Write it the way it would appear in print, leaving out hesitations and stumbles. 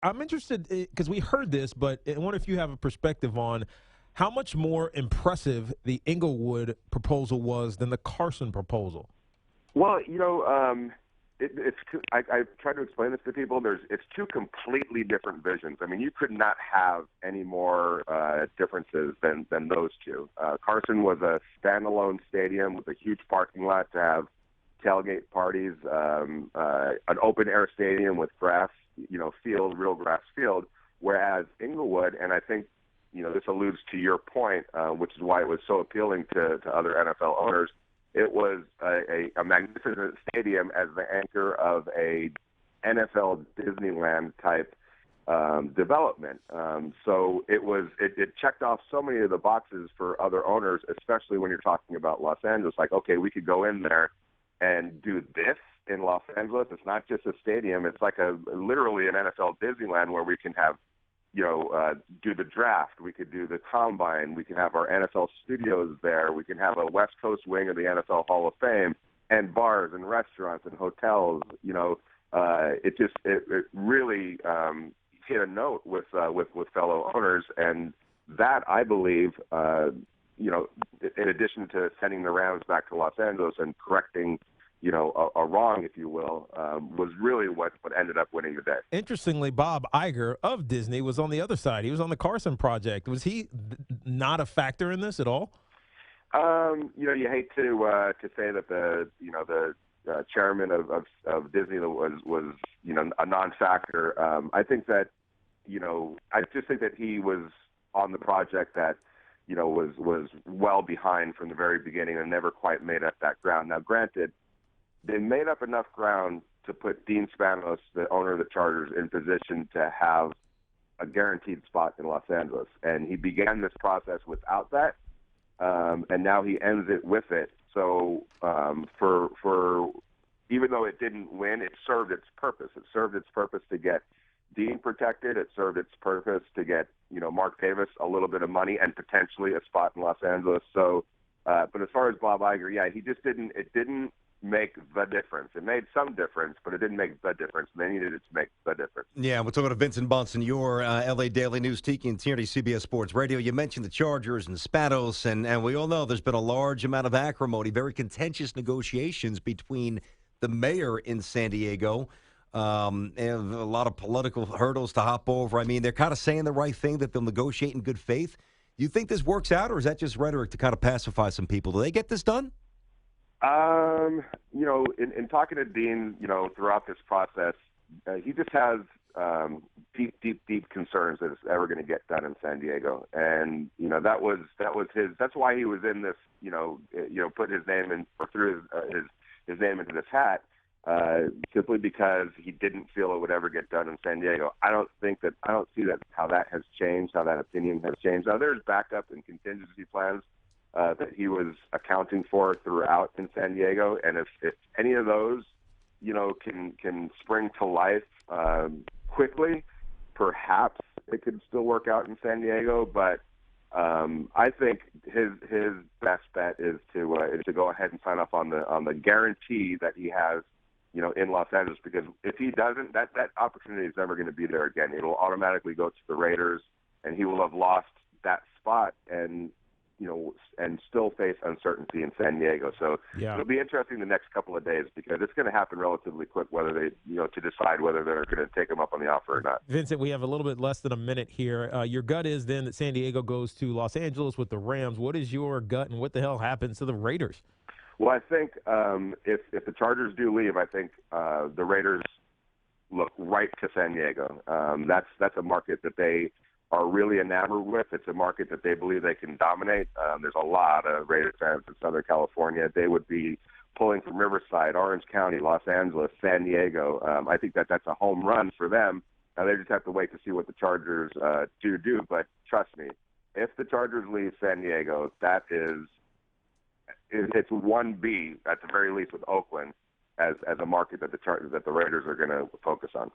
I'm interested because we heard this, but I wonder if you have a perspective on how much more impressive the Englewood proposal was than the Carson proposal. Well, it's two, I've tried to explain this to people. It's two completely different visions. I mean, you could not have any more differences than those two. Carson was a standalone stadium with a huge parking lot to have tailgate parties, an open air stadium with grass, field, real grass field. Whereas Englewood, and I think this alludes to your point, which is why it was so appealing to other NFL owners. It was a magnificent stadium as the anchor of a NFL Disneyland type development. So it checked off so many of the boxes for other owners, especially when you're talking about Los Angeles. Like, okay, we could go in there and do this in Los Angeles. It's not just a stadium. It's like literally an NFL Disneyland where we can have do the draft. We could do the combine. We can have our NFL studios there. We can have a West Coast wing of the NFL Hall of Fame and bars and restaurants and hotels. It really hit a note with fellow owners, and that I believe, in addition to sending the Rams back to Los Angeles and correcting a wrong, if you will, was really what ended up winning the day. Interestingly, Bob Iger of Disney was on the other side. He was on the Carson project. Was he not a factor in this at all? You hate to say that the chairman of Disney was a non-factor. I think that I just think that he was on the project that was well behind from the very beginning and never quite made up that ground. Now, granted, they made up enough ground to put Dean Spanos, the owner of the Chargers, in position to have a guaranteed spot in Los Angeles. And he began this process without that, and now he ends it with it. So for even though it didn't win, it served its purpose. It served its purpose to get Dean protected. It served its purpose to get Mark Davis a little bit of money and potentially a spot in Los Angeles. So, but as far as Bob Iger, yeah, he just didn't. It didn't make the difference. It made some difference, but it didn't make the difference. And they needed it to make the difference. Yeah, we're talking to Vincent Bonsignore, L.A. Daily News, Tiki, and Tierney, CBS Sports Radio. You mentioned the Chargers and Spanos, and we all know there's been a large amount of acrimony, very contentious negotiations between the mayor in San Diego, and a lot of political hurdles to hop over. I mean, they're kind of saying the right thing, that they'll negotiate in good faith. Do you think this works out, or is that just rhetoric to kind of pacify some people? Do they get this done? In talking to Dean, throughout this process, he just has deep concerns that it's ever going to get done in San Diego, and that was his. That's why he was in this. Put his name in or threw his name into this hat, simply because he didn't feel it would ever get done in San Diego. I don't see that how that has changed, how that opinion has changed. Now there's backup and contingency plans that he was accounting for throughout in San Diego, and if any of those, can spring to life quickly, perhaps it could still work out in San Diego. But I think his best bet is to go ahead and sign off on the guarantee that he has, in Los Angeles, because if he doesn't, that opportunity is never going to be there again. It will automatically go to the Raiders, and he will have lost that spot, and still face uncertainty in San Diego. So Yeah. It'll be interesting the next couple of days, because it's going to happen relatively quick whether they, to decide whether they're going to take him up on the offer or not. Vincent, we have a little bit less than a minute here. Your gut is then that San Diego goes to Los Angeles with the Rams. What is your gut, and what the hell happens to the Raiders? Well, I think if the Chargers do leave, I think the Raiders look right to San Diego. That's a market that they are really enamored with. It's a market that they believe they can dominate. There's a lot of Raiders fans in Southern California. They would be pulling from Riverside, Orange County, Los Angeles, San Diego. I think that's a home run for them. Now they just have to wait to see what the Chargers do. But trust me, if the Chargers leave San Diego, it's 1B at the very least with Oakland as a market that the Raiders are going to focus on.